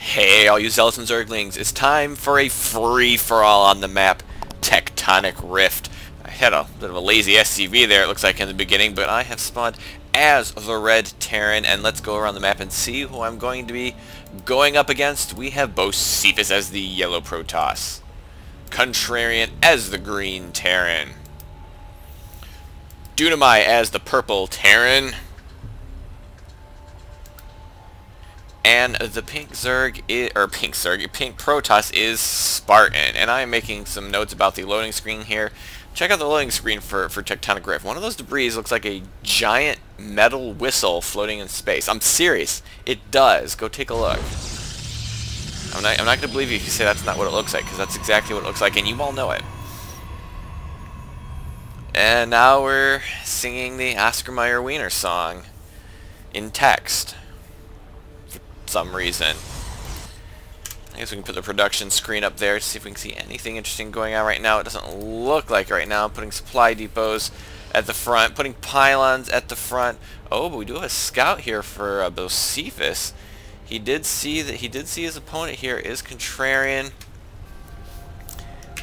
Hey, all you zealots and zerglings, it's time for a free-for-all on the map, Tectonic Rift. I had a bit of a lazy SCV there, it looks like, in the beginning, but I have spawned as the Red Terran, and let's go around the map and see who I'm going to be going up against. We have Bocephus as the Yellow Protoss, Contrarian as the Green Terran, Dunamai as the Purple Terran, and the Pink Protoss is Spartan. And I am making some notes about the loading screen here. Check out the loading screen for Tectonic Rift. One of those debris looks like a giant metal whistle floating in space. I'm serious. It does. Go take a look. I'm not going to believe you if you say that's not what it looks like, because that's exactly what it looks like, and you all know it. And now we're singing the Oscar Mayer Wiener song in text. Some reason. I guess we can put the production screen up there to see if we can see anything interesting going on right now. It doesn't look like right now. Putting supply depots at the front, putting pylons at the front. Oh, but we do have a scout here for Bocephus. He did see his opponent here is Contrarian.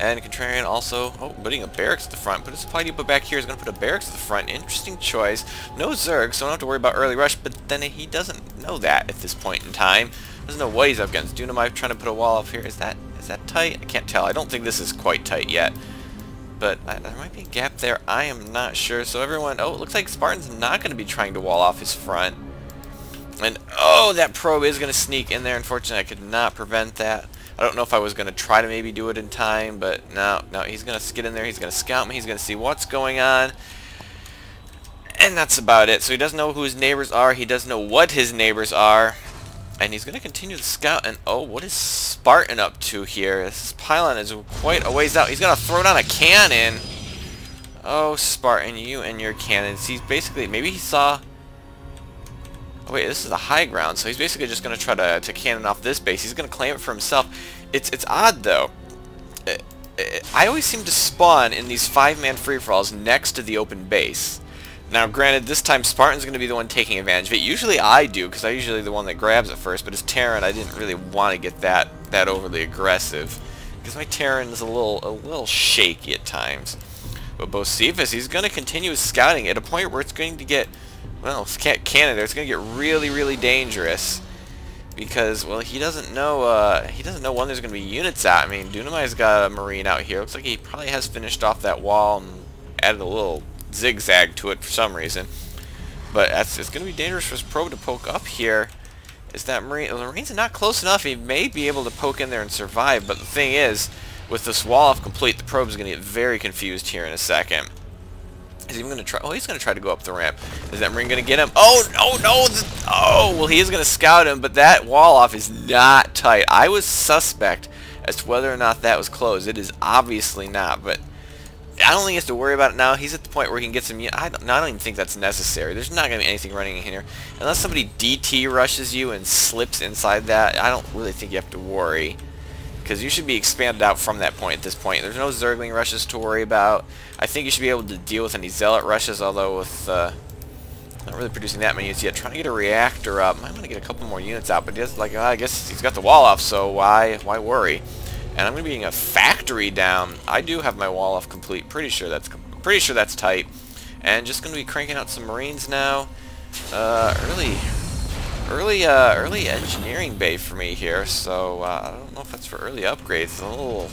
And Contrarian also, putting a barracks at the front. Put a supply depot back here. He's going to put a barracks at the front. Interesting choice. No Zerg, so I don't have to worry about early rush, but then he doesn't know that at this point in time. Doesn't know what he's up against. Dunamai trying to put a wall up here. Is that tight? I can't tell. I don't think this is quite tight yet. But there might be a gap there. I am not sure. So everyone, it looks like Spartan's not going to be trying to wall off his front. And, that probe is going to sneak in there. Unfortunately, I could not prevent that. I don't know if I was going to try to maybe do it in time, but no, he's going to get in there, he's going to scout me, he's going to see what's going on, and that's about it. So he doesn't know who his neighbors are, he doesn't know what his neighbors are, and he's going to continue to scout, and what is Spartan up to here? This pylon is quite a ways out. He's going to throw down a cannon. Oh, Spartan, you and your cannons. He's basically, maybe he saw... Oh wait, this is the high ground, so he's basically just going to try to cannon off this base. He's going to claim it for himself. It's odd, though. I always seem to spawn in these 5-man free-for-alls next to the open base. Now, granted, this time Spartan's going to be the one taking advantage of it. Usually I do, because I'm usually the one that grabs it first, but as Terran, I didn't really want to get that overly aggressive, because my Terran is a little shaky at times. But Bocephus, he's going to continue scouting at a point where it's going to get... Well, Canada, it's going to get really, really dangerous because, well, he doesn't know when there's going to be units out. I mean, Dunamai's got a Marine out here. Looks like he probably has finished off that wall and added a little zigzag to it for some reason. But it's going to be dangerous for his probe to poke up here. Is that Marine? Well, the Marine's not close enough. He may be able to poke in there and survive, but the thing is, with this wall off complete, the probe's going to get very confused here in a second. Is he even going to try? Oh, he's going to try to go up the ramp. Is that Marine going to get him? Oh, no! Well, he is going to scout him, but that wall off is not tight. I was suspect as to whether or not that was closed. It is obviously not, but I don't think he has to worry about it now. He's at the point where he can get some... I don't even think that's necessary. There's not going to be anything running in here. Unless somebody DT rushes you and slips inside that, I don't really think you have to worry, because you should be expanded out from that point at this point. There's no Zergling rushes to worry about. I think you should be able to deal with any Zealot rushes, although with not really producing that many units yet. Trying to get a reactor up. I want to get a couple more units out, but he has, I guess he's got the wall off, so why worry? And I'm going to be getting a factory down. I do have my wall off complete. Pretty sure that's tight. And just going to be cranking out some Marines now. Early engineering bay for me here, so I don't know if that's for early upgrades. A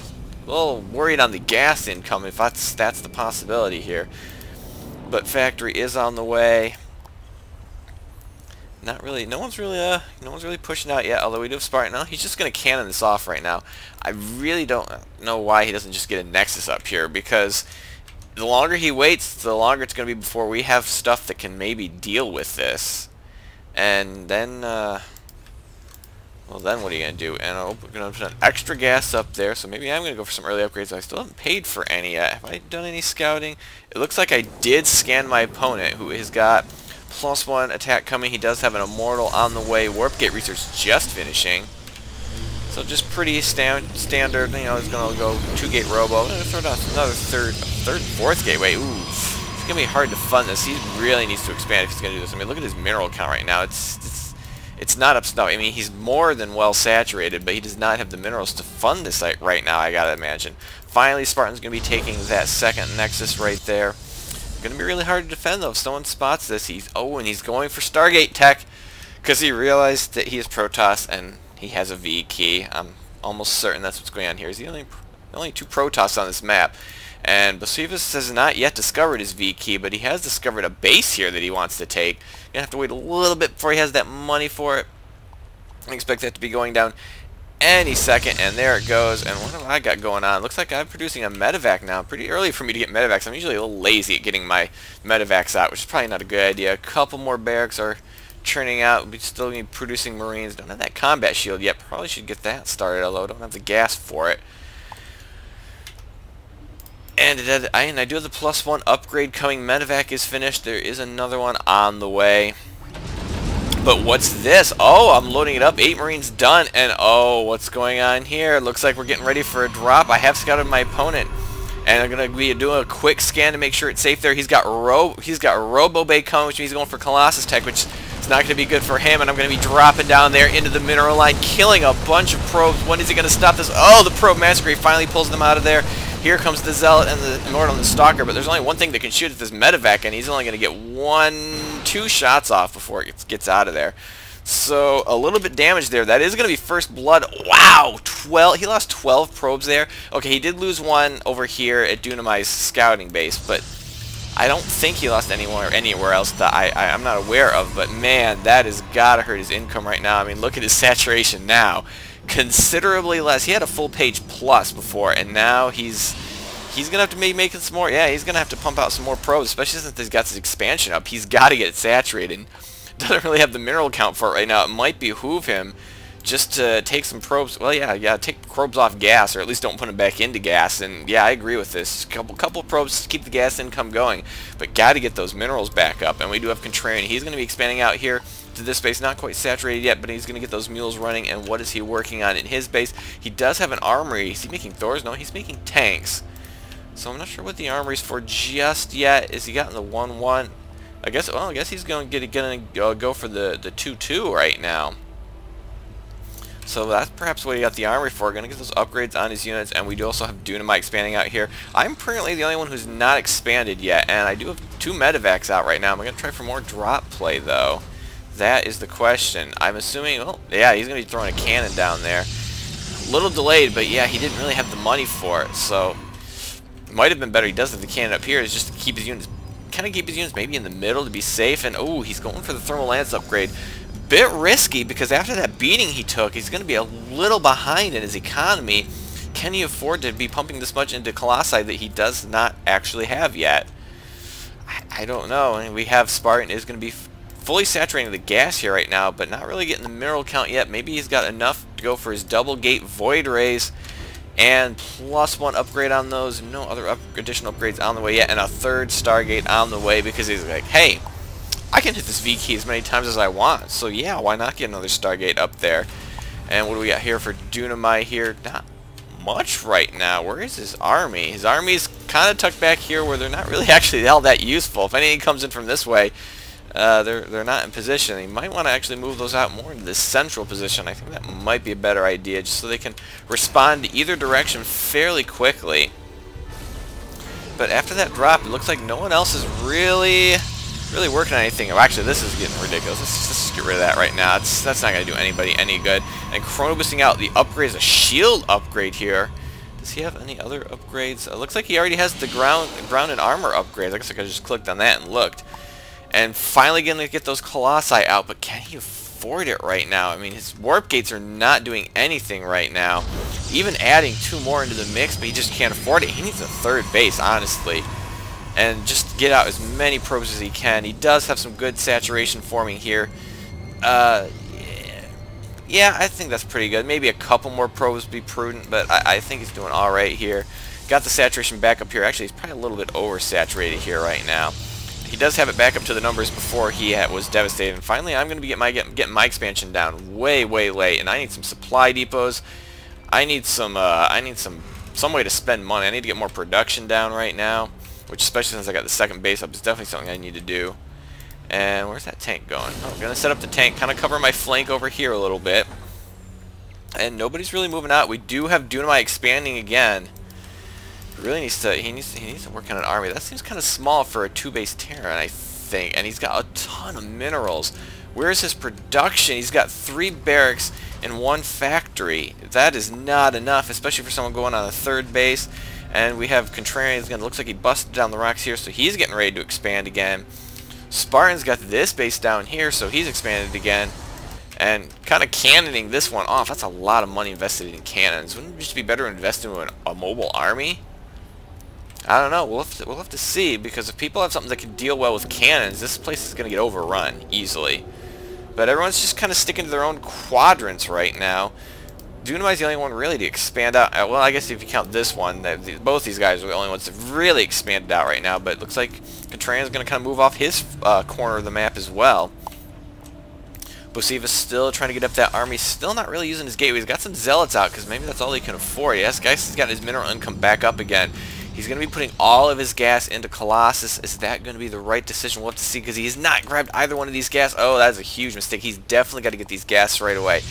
little worried on the gas income if that's the possibility here. But factory is on the way. Not really. No one's really pushing out yet. Although we do have Spartan now. He's just gonna cannon this off right now. I really don't know why he doesn't just get a Nexus up here, because the longer he waits, the longer it's gonna be before we have stuff that can maybe deal with this. And then, well, then what are you going to do? And we're going to put an extra gas up there, so maybe I'm going to go for some early upgrades. I still haven't paid for any yet. Have I done any scouting? It looks like I did scan my opponent, who has got +1 attack coming. He does have an Immortal on the way. Warp Gate Research just finishing. So just pretty standard, he's going to go 2-gate robo. I'm going to throw down another third, 4th gateway. Ooh. It's going to be hard to fund this. He really needs to expand if he's going to do this. I mean, look at his mineral count right now. It's it's not up. I mean, he's more than well saturated, but he does not have the minerals to fund this site right now, I gotta imagine. Finally, Spartan's going to be taking that second Nexus right there. Going to be really hard to defend, though, if someone spots this. And he's going for Stargate tech, because he realized that he is Protoss, and he has a V key. I'm almost certain that's what's going on here. He's the only two Protoss on this map. And Basivas has not yet discovered his V key, but he has discovered a base here that he wants to take. Going to have to wait a little bit before he has that money for it. I expect that to be going down any second, and there it goes. And what have I got going on? Looks like I'm producing a medevac now. Pretty early for me to get medevacs. I'm usually a little lazy at getting my medevacs out, which is probably not a good idea. A couple more barracks are churning out. We're still going to be producing Marines. Don't have that combat shield yet. Probably should get that started, although don't have the gas for it. And I do have the +1 upgrade coming. Medevac is finished. There is another one on the way. But what's this? Oh, I'm loading it up. 8 Marines done. And oh, what's going on here? Looks like we're getting ready for a drop. I have scouted my opponent. And I'm going to be doing a quick scan to make sure it's safe there. He's got Robo Bay coming, which means he's going for Colossus Tech, which is not going to be good for him. And I'm going to be dropping down there into the mineral line, killing a bunch of probes. When is he going to stop this? Oh, the probe massacre. He finally pulls them out of there. Here comes the Zealot and the Immortal and the Stalker, but there's only one thing that can shoot at this medevac, and he's only going to get 2 shots off before it gets out of there. So a little bit damaged there. That is going to be first blood. Wow, 12. He lost 12 probes there. Okay, he did lose 1 over here at Dunamai's scouting base, but I don't think he lost anywhere else that I'm not aware of. But man, that has got to hurt his income right now. I mean, look at his saturation now. Considerably less. He had a full page plus before, and now he's gonna have to be making some more. Yeah, he's gonna have to pump out some more probes, especially since he's got this expansion up. He's got to get it saturated. Doesn't really have the mineral count for it right now. It might behoove him just to take some probes. Well, yeah, take probes off gas, or at least don't put them back into gas. And yeah, I agree with this. Couple probes to keep the gas income going, but got to get those minerals back up. And we do have Contrarian. He's gonna be expanding out here to this base, not quite saturated yet, but he's going to get those mules running. And what is he working on in his base? He does have an armory. Is he making Thors? No, he's making tanks. So I'm not sure what the armory's for just yet. Is he got in the 1-1? I guess he's going to go for the 2-2 right now. So that's perhaps what he got the armory for. Going to get those upgrades on his units, and we do also have Dunamai expanding out here. I'm currently the only one who's not expanded yet, and I do have 2 medevacs out right now. I'm going to try for more drop play though. That is the question. I'm assuming, well, yeah, he's going to be throwing a cannon down there. A little delayed, but yeah, he didn't really have the money for it, so it might have been better. He does have the cannon up here, is just to keep his units, maybe in the middle to be safe. And oh, he's going for the thermal lance upgrade. Bit risky, because after that beating he took, he's going to be a little behind in his economy. Can he afford to be pumping this much into Colossi that he does not actually have yet? I don't know. And we have Spartan is going to be fully saturating the gas here right now, but not really getting the mineral count yet. Maybe he's got enough to go for his double gate void rays and +1 upgrade on those. No other additional upgrades on the way yet, and a 3rd Stargate on the way, because he's like, hey, I can hit this V key as many times as I want, so yeah, why not get another Stargate up there? And what do we got here for Dunamai here? Not much right now. Where is his army? His army's kind of tucked back here where they're not really actually all that useful. If anything comes in from this way, they're not in position. You might want to actually move those out more into this central position. I think that might be a better idea, just so they can respond to either direction fairly quickly. But after that drop, it looks like no one else is really working on anything. Oh, actually, this is getting ridiculous. Let's just get rid of that right now. That's not going to do anybody any good. And Chronobusing out the upgrade is a shield upgrade here. Does he have any other upgrades? It looks like he already has the ground and armor upgrades. I guess I could have just clicked on that and looked. And finally going to get those Colossi out, but can he afford it right now? I mean, his warp gates are not doing anything right now. Even adding 2 more into the mix, but he just can't afford it. He needs a 3rd base, honestly. And just get out as many probes as he can. He does have some good saturation forming here. Yeah, I think that's pretty good. Maybe a couple more probes would be prudent, but I think he's doing alright here. Got the saturation back up here. Actually, he's probably a little bit oversaturated here right now. He does have it back up to the numbers before he was devastated. And finally, I'm going to be getting my expansion down way late, and I need some supply depots. I need some way to spend money. I need to get more production down right now, which, especially since I got the 2nd base up, is definitely something I need to do. And where's that tank going? Oh, I'm going to set up the tank, kind of cover my flank over here a little bit. And nobody's really moving out. We do have Dunamai expanding again. Really needs to, he needs to work on an army. That seems kind of small for a 2-base Terran, I think. And he's got a ton of minerals. Where's his production? He's got 3 barracks and 1 factory. That is not enough, especially for someone going on a 3rd base. And we have Contrarian. It looks like he busted down the rocks here, so he's getting ready to expand again. Spartan's got this base down here, so he's expanded again. And kind of cannoning this one off. That's a lot of money invested in cannons. Wouldn't it just be better to invest in a mobile army? I don't know. We'll have to see, because if people have something that can deal well with cannons, this place is going to get overrun easily. But everyone's just kind of sticking to their own quadrants right now. Dunamai's the only one really to expand out. Well, I guess if you count this one, both these guys are the only ones that really expanded out right now. But it looks like Contrarian's going to kind of move off his corner of the map as well. Bocephus still trying to get up that army. Still not really using his gateway. He's got some zealots out because maybe that's all he can afford. Yes, guys, he's got his mineral income back up again. He's going to be putting all of his gas into Colossus. Is that going to be the right decision? We'll have to see, because he's not grabbed either one of these gas. Oh, that is a huge mistake. He's definitely got to get these gas right away.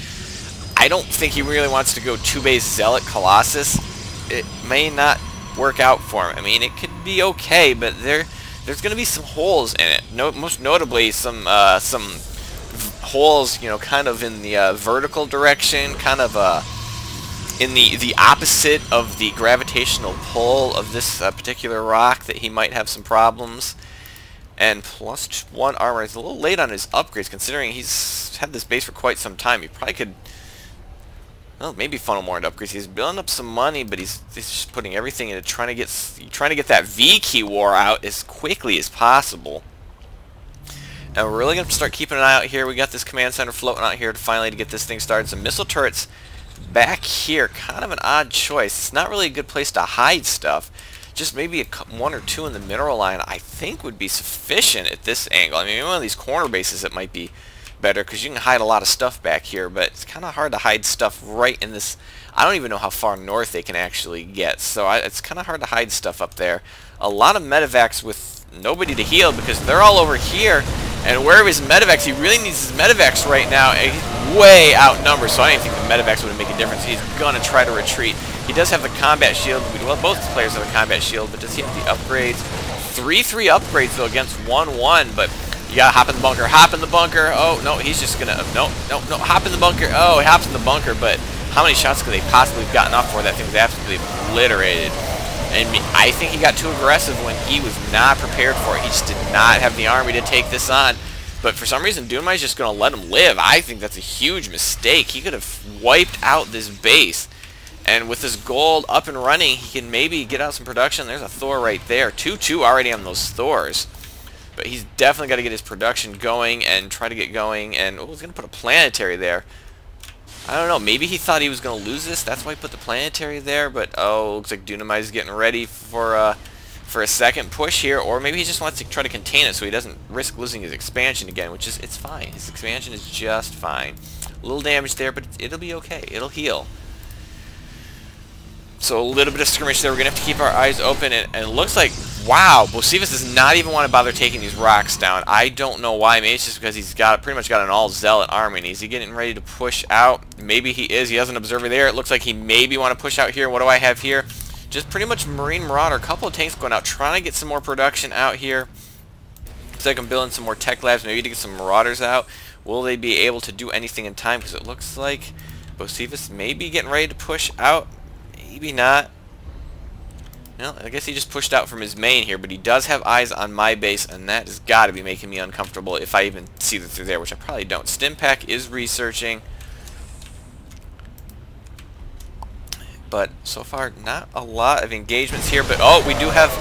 I don't think he really wants to go 2-base Zealot Colossus. It may not work out for him. I mean, it could be okay, but there's going to be some holes in it. Most notably, some holes, you know, kind of in the vertical direction, kind of in the opposite of the gravitational pull of this particular rock, that he might have some problems. And +1 armor. He's a little late on his upgrades, considering he's had this base for quite some time. He probably could, well, maybe funnel more into upgrades. He's building up some money, but he's just putting everything into trying to get that V key war out as quickly as possible. And we're really going to start keeping an eye out here. We got this command center floating out here to finally get this thing started. Some missile turrets back here. Kind of an odd choice. It's not really a good place to hide stuff. Just maybe 1 or 2 in the mineral line, I think, would be sufficient at this angle. I mean, one of these corner bases, it might be better, because you can hide a lot of stuff back here, but it's kind of hard to hide stuff right in this. I don't even know how far north they can actually get, so it's kind of hard to hide stuff up there. A lot of medevacs with nobody to heal, because they're all over here. And wherever his medevacs, he really needs his medevacs right now. And he's way outnumbered, so I didn't think the medevacs would make a difference. He's going to try to retreat. He does have the combat shield. Well, both players have a combat shield, but does he have the upgrades? 3-3 upgrades, though, against 1-1. But you got to hop in the bunker. Hop in the bunker. Oh, no, he's just going to... No, hop in the bunker. Oh, he hops in the bunker, but how many shots could they possibly have gotten off for? That thing was absolutely obliterated. And I think he got too aggressive when he was not prepared for it. He just did not have the army to take this on. But for some reason, Dunamai's just going to let him live. I think that's a huge mistake. He could have wiped out this base. And with this gold up and running, he can maybe get out some production. There's a Thor right there. 2-2 already on those Thors. But he's definitely got to get his production going and try to get going. And he's going to put a planetary there. I don't know, maybe he thought he was going to lose this, that's why he put the planetary there, but looks like Dunamai's getting ready for a second push here, or maybe he just wants to try to contain it so he doesn't risk losing his expansion again, which is, it's fine. His expansion is just fine. A little damage there, but it'll be okay. It'll heal. So a little bit of skirmish there. We're going to have to keep our eyes open, and it looks like, wow, Bocephus does not even want to bother taking these rocks down. I don't know why. Maybe it's just because he's got pretty much got an all-zealot army. And is he getting ready to push out? Maybe he is. He has an observer there. It looks like he maybe want to push out here. What do I have here? Just pretty much Marine Marauder. A couple of tanks going out, trying to get some more production out here. Looks like I'm building some more tech labs, maybe to get some Marauders out. Will they be able to do anything in time? Because it looks like Bocephus may be getting ready to push out. Maybe not. Well, I guess he just pushed out from his main here, but he does have eyes on my base, and that has got to be making me uncomfortable if I even see that they're there, which I probably don't. Stimpack is researching. But so far, not a lot of engagements here, but oh, we do have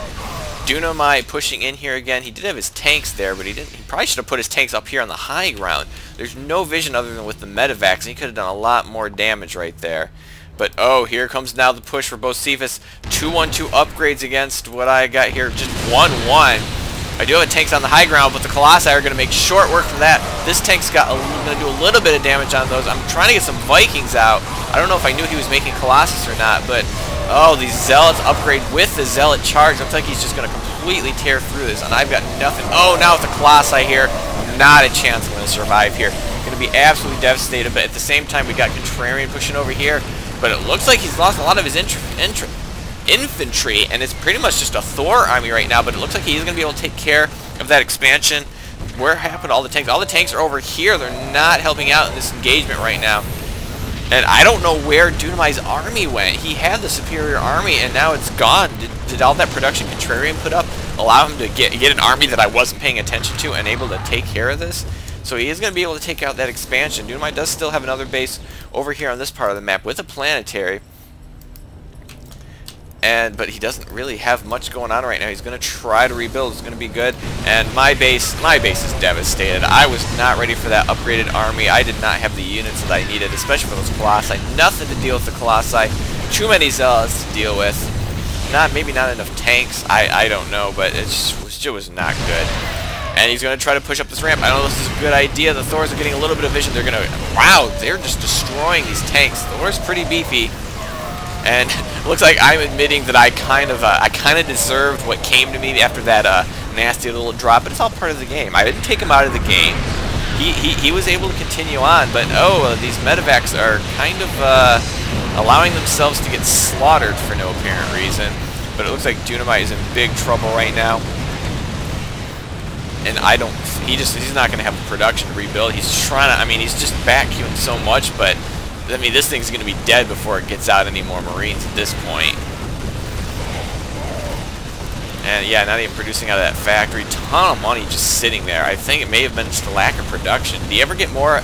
Dunamai pushing in here again. He did have his tanks there, but he didn't. He probably should have put his tanks up here on the high ground. There's no vision other than with the medevacs, and he could have done a lot more damage right there. But oh, here comes now the push for Bocephus. 2-1-2 upgrades against what I got here. Just 1-1. I do have tanks on the high ground, but the Colossi are going to make short work from that. This tank's got going to do a little bit of damage on those. I'm trying to get some Vikings out. I don't know if I knew he was making Colossus or not, but oh, these Zealots upgrade with the Zealot charge. Looks like he's just going to completely tear through this, and I've got nothing. Oh, now with the Colossi here, not a chance I'm going to survive here. Going to be absolutely devastated, but at the same time, we got Contrarian pushing over here, but it looks like he's lost a lot of his infantry, and it's pretty much just a Thor army right now, but it looks like he's going to be able to take care of that expansion. Where happened to all the tanks? All the tanks are over here. They're not helping out in this engagement right now. And I don't know where Dunamai's army went. He had the superior army, and now it's gone. Did all that production Contrarian put up allow him to get an army that I wasn't paying attention to and able to take care of this? So he is going to be able to take out that expansion. Dunamai does still have another base over here on this part of the map with a planetary. But he doesn't really have much going on right now. He's going to try to rebuild. It's going to be good. And my base is devastated. I was not ready for that upgraded army. I did not have the units that I needed, especially for those Colossi. Nothing to deal with the Colossi. Too many Zealots to deal with. Maybe not enough tanks. I don't know, but it was not good. And he's going to try to push up this ramp. I don't know if this is a good idea. The Thors are getting a little bit of vision. They're going to... Wow, they're just destroying these tanks. Thor's pretty beefy. And it looks like I'm admitting that I kind of deserved what came to me after that nasty little drop, but it's all part of the game. I didn't take him out of the game. He was able to continue on, but these medevacs are kind of allowing themselves to get slaughtered for no apparent reason. But it looks like Dunamai is in big trouble right now. And he's not going to have the production to rebuild. He's trying to, he's just back queuing so much, but this thing's going to be dead before it gets out any more Marines at this point. And yeah, not even producing out of that factory. Ton of money just sitting there. I think it may have been just a lack of production. Did he ever get more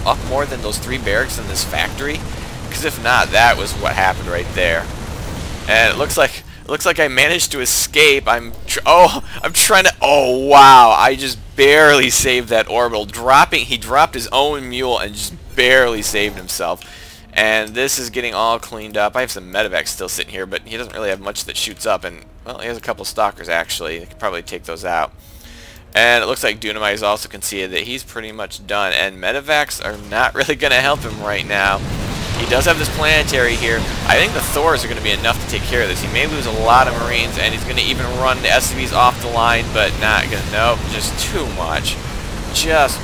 than those 3 barracks in this factory? Because if not, that was what happened right there. And it looks like I managed to escape. I'm trying to... Oh, wow. I just barely saved that orbital. He dropped his own mule and just barely saved himself. And this is getting all cleaned up. I have some medevacs still sitting here, but he doesn't really have much that shoots up. And, well, he has a couple stalkers, actually. They could probably take those out. And it looks like Dunamai has also conceded that he's pretty much done. And medevacs are not really going to help him right now. He does have this planetary here. I think the Thors are going to be enough to take care of this. He may lose a lot of Marines, and he's going to even run the SCVs off the line, but not going to. Nope, just too much. Just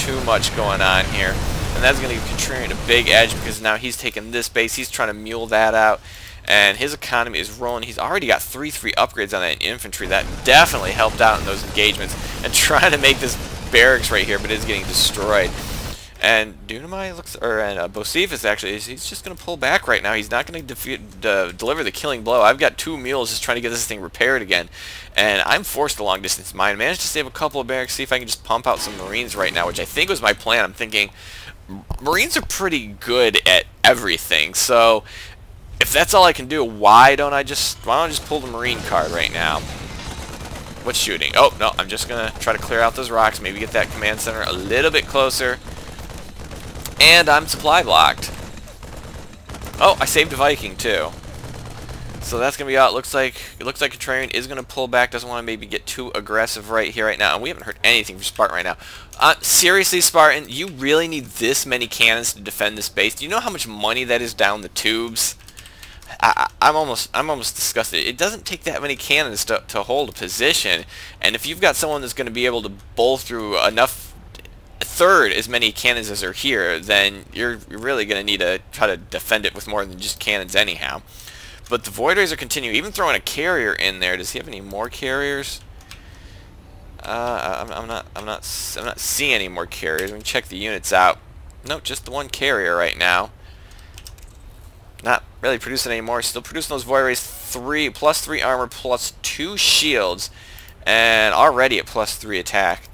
too much going on here. And that's going to give Contrarian a big edge because now he's taking this base. He's trying to mule that out. And his economy is rolling. He's already got 3 upgrades on that infantry. That definitely helped out in those engagements. And trying to make this barracks right here, but it is getting destroyed. And Dunamai Bocephus actually, he's just going to pull back right now. He's not going to deliver the killing blow. I've got 2 mules just trying to get this thing repaired again. And I'm forced to long distance mine. I managed to save a couple of barracks, see if I can just pump out some Marines right now, which I think was my plan. I'm thinking... Marines are pretty good at everything, so if that's all I can do, why don't I just pull the Marine card right now? What's shooting? Oh, no, I'm just going to try to clear out those rocks, maybe get that command center a little bit closer. And I'm supply blocked. Oh, I saved a Viking, too. So that's going to be out. It looks like Contrarian is going to pull back, doesn't want to maybe get too aggressive right here, right now. And we haven't heard anything from Spartan right now. Seriously, Spartan, you really need this many cannons to defend this base? Do you know how much money that is down the tubes? I'm almost disgusted. It doesn't take that many cannons to hold a position. And if you've got someone that's going to be able to bowl through enough... a third as many cannons as are here, then you're really going to need to try to defend it with more than just cannons anyhow. But the Void Rays are continuing, even throwing a carrier in there. Does he have any more carriers? I'm not seeing any more carriers. We can check the units out. Nope, just the 1 carrier right now. Not really producing any more. Still producing those Void Rays. +3 armor, +2 shields, and already at +3 attack.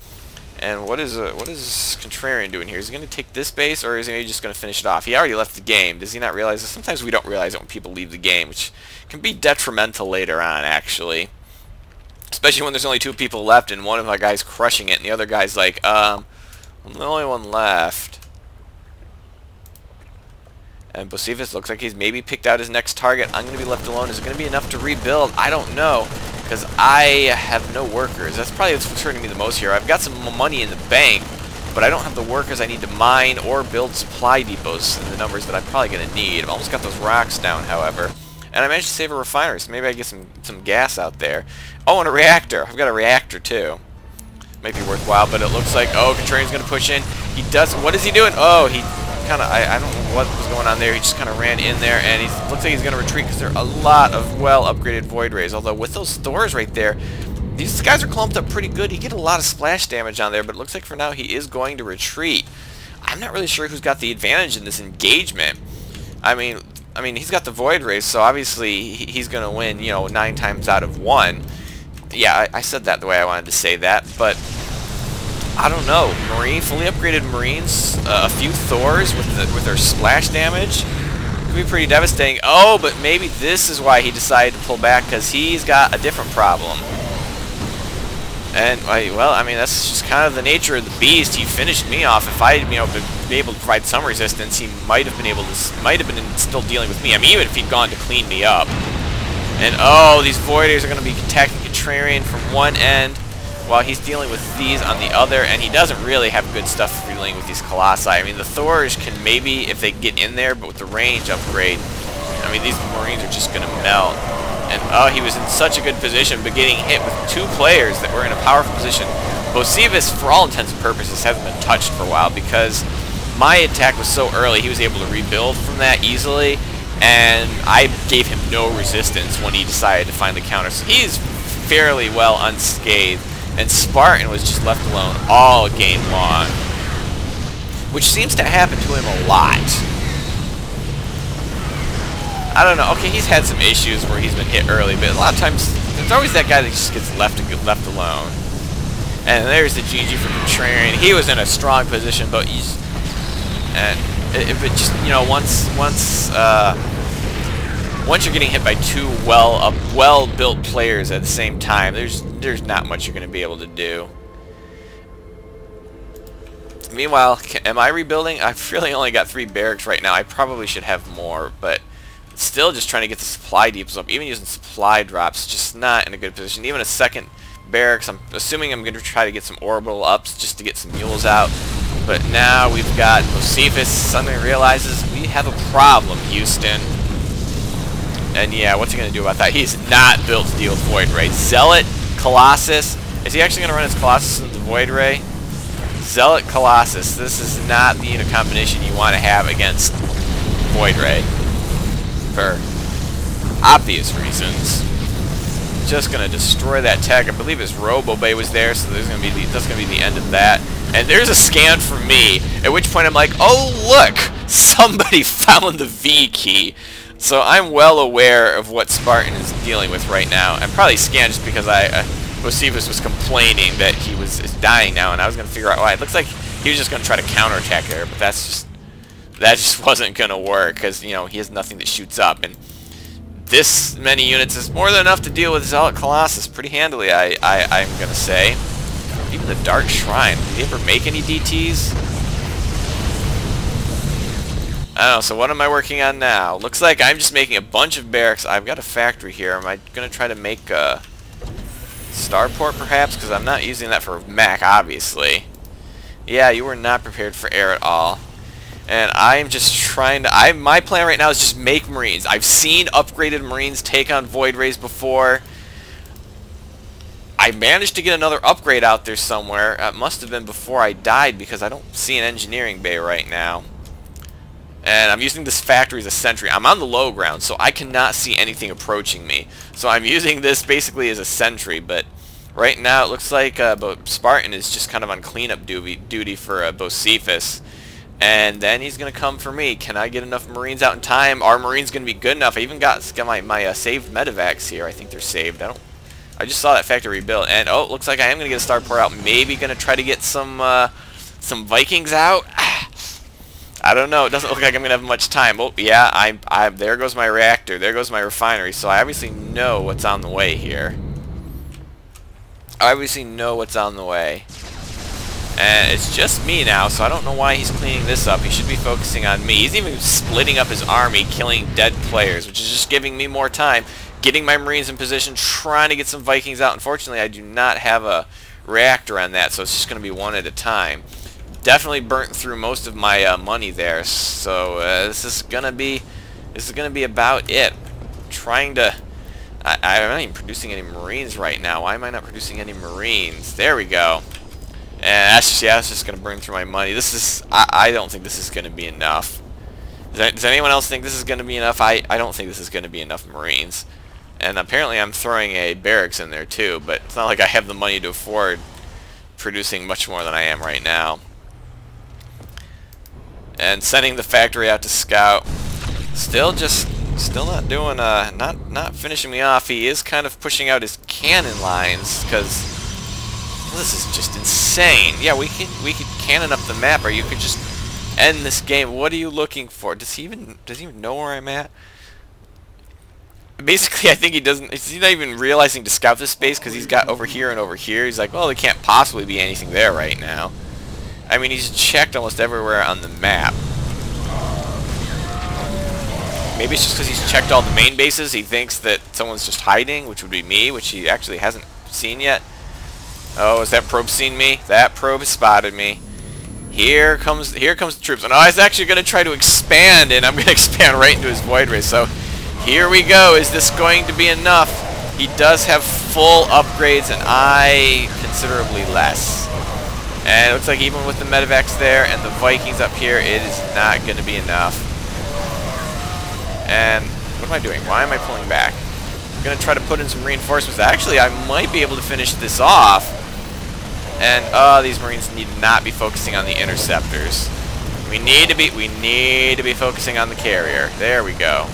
And what is Contrarian doing here? Is he going to take this base, or is he just going to finish it off? He already left the game. Does he not realize this? Sometimes we don't realize it when people leave the game, which can be detrimental later on, actually. Especially when there's only 2 people left, and one of my guys crushing it, and the other guy's like, I'm the only one left. And Bocephus looks like he's maybe picked out his next target. I'm going to be left alone. Is it going to be enough to rebuild? I don't know. Because I have no workers. That's probably what's concerning me the most here. I've got some money in the bank, but I don't have the workers I need to mine or build supply depots in the numbers that I'm probably going to need. I've almost got those rocks down, however. And I managed to save a refinery, so maybe I get some gas out there. Oh, and a reactor. I've got a reactor, too. Might be worthwhile, but it looks like, oh, Contrarian's going to push in. He does, what is he doing? Oh, he kind of, I don't know what was going on there. He just kind of ran in there, and he looks like he's going to retreat because there are a lot of well-upgraded Void Rays. Although, with those Thors right there, these guys are clumped up pretty good. He get a lot of splash damage on there, but it looks like for now he is going to retreat. I'm not really sure who's got the advantage in this engagement. I mean, he's got the Void Rays, so obviously he's going to win, you know, 9 times out of 1. Yeah, I said that the way I wanted to say that, but I don't know. Fully upgraded Marines, a few Thors with their splash damage could be pretty devastating. Oh, but maybe this is why he decided to pull back, because he's got a different problem. And, well, I mean, that's just kind of the nature of the beast. He finished me off. If I had, you know, been able to provide some resistance, he might have been still dealing with me. I mean, even if he'd gone to clean me up. And, oh, these Voiders are going to be attacking Contrarian from one end while he's dealing with these on the other, and he doesn't really have good stuff for dealing with these Colossi. I mean, the Thors can maybe, if they get in there, but with the range upgrade, I mean, these Marines are just going to melt. And, oh, he was in such a good position, but getting hit with 2 players that were in a powerful position. Bocephus, for all intents and purposes, hasn't been touched for a while because my attack was so early, he was able to rebuild from that easily, and I gave him no resistance when he decided to find the counter. So he's fairly well unscathed, and Spartan was just left alone all game long, which seems to happen to him a lot. I don't know. Okay, he's had some issues where he's been hit early, but a lot of times there's always that guy that just gets left alone. And there's the GG for Contrarian. He was in a strong position, but he's if it just, you know, once you're getting hit by 2 well-built players at the same time, there's not much you're going to be able to do. Meanwhile, am I rebuilding? I've really only got 3 barracks right now. I probably should have more, but still just trying to get the supply depots up. Even using supply drops, just not in a good position. Even a second barracks, I'm assuming I'm going to try to get some orbital ups just to get some mules out. But now we've got Bocephus suddenly realizes we have a problem, Houston. And yeah, what's he going to do about that? He's not built to deal with Void Ray. Zealot, Colossus. Is he actually going to run his Colossus into Void Ray? Zealot, Colossus. This is not the unit combination you want to have against Void Ray. For obvious reasons. Just gonna destroy that tech. I believe his Robo Bay was there, so that's gonna be the end of that. And there's a scan for me, at which point I'm like, oh look, somebody found the V key. So I'm well aware of what Spartan is dealing with right now. I'm probably scanned just because Bocephus was complaining that he was dying now, and I was gonna figure out why. It looks like he was just gonna try to counterattack there, but that just wasn't going to work because, you know, he has nothing that shoots up. And this many units is more than enough to deal with Zealot Colossus pretty handily, I'm going to say. Even the Dark Shrine. Did he ever make any DTs? I don't know, so what am I working on now? Looks like I'm just making a bunch of barracks. I've got a factory here. Am I going to try to make a starport perhaps? Because I'm not using that for mech, obviously. Yeah, you were not prepared for air at all. And I'm just trying to... my plan right now is just make Marines. I've seen upgraded Marines take on Void Rays before. I managed to get another upgrade out there somewhere. It must have been before I died because I don't see an engineering bay right now. And I'm using this factory as a sentry. I'm on the low ground, so I cannot see anything approaching me. So I'm using this basically as a sentry, but right now it looks like Spartan is just kind of on cleanup duty for Bocephus. And then he's going to come for me. Can I get enough Marines out in time? Are Marines going to be good enough? I even got my saved medevacs here. I think they're saved. I just saw that factory rebuilt. And, oh, it looks like I am going to get a starport out. Maybe going to try to get some Vikings out. I don't know. It doesn't look like I'm going to have much time. Oh, yeah, there goes my reactor. There goes my refinery. So I obviously know what's on the way here. I obviously know what's on the way. And it's just me now, so I don't know why he's cleaning this up. He should be focusing on me. He's even splitting up his army, killing dead players, which is just giving me more time, getting my Marines in position, trying to get some Vikings out. Unfortunately, I do not have a reactor on that, so it's just going to be one at a time. Definitely burnt through most of my money there, so this is gonna be about it. trying to... I'm not even producing any Marines right now. Why am I not producing any Marines? There we go. And that's just going to burn through my money. This is... I don't think this is going to be enough. Does anyone else think this is going to be enough? I don't think this is going to be enough Marines. And apparently I'm throwing a barracks in there too, but it's not like I have the money to afford producing much more than I am right now. And sending the factory out to scout. Still not doing not finishing me off. He is kind of pushing out his cannon lines because this is just insane. Yeah, we could cannon up the map, or you could just end this game. What are you looking for? Does he even know where I'm at? Basically, I think he's not even realizing to scout this space because he's got over here and over here. He's like, well, there can't possibly be anything there right now. I mean, he's checked almost everywhere on the map. Maybe it's just because he's checked all the main bases. He thinks that someone's just hiding, which would be me, which he actually hasn't seen yet. Oh, has that probe seen me? That probe has spotted me. Here comes the troops. And I was actually going to try to expand, and I'm going to expand right into his void ray. So here we go. Is this going to be enough? He does have full upgrades, and I considerably less. And it looks like even with the medevacs there and the Vikings up here, it is not going to be enough. And what am I doing? Why am I pulling back? I'm going to try to put in some reinforcements. Actually, I might be able to finish this off. And these Marines need to not be focusing on the interceptors. We need to be focusing on the carrier. There we go.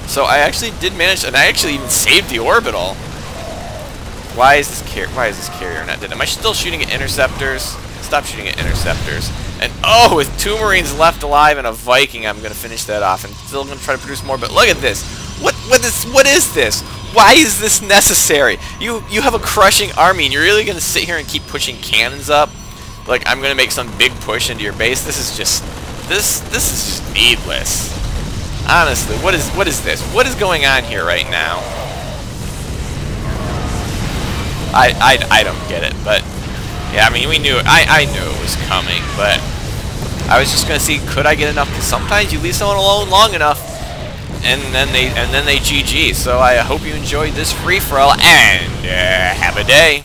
So I actually did manage, and I actually even saved the orbital. Why is this carrier not dead? Am I still shooting at interceptors? Stop shooting at interceptors. And oh, with 2 Marines left alive and a Viking, I'm gonna finish that off, and still gonna try to produce more. But look at this. What is this? Why is this necessary? You have a crushing army, and you're really gonna sit here and keep pushing cannons up? Like I'm gonna make some big push into your base? This is just needless. Honestly, what is this? What is going on here right now? I don't get it, but yeah, I mean we knew I knew it was coming, but I was just gonna see could I get enough. Because sometimes you leave someone alone long enough, and then they GG. So I hope you enjoyed this free for all, and have a day.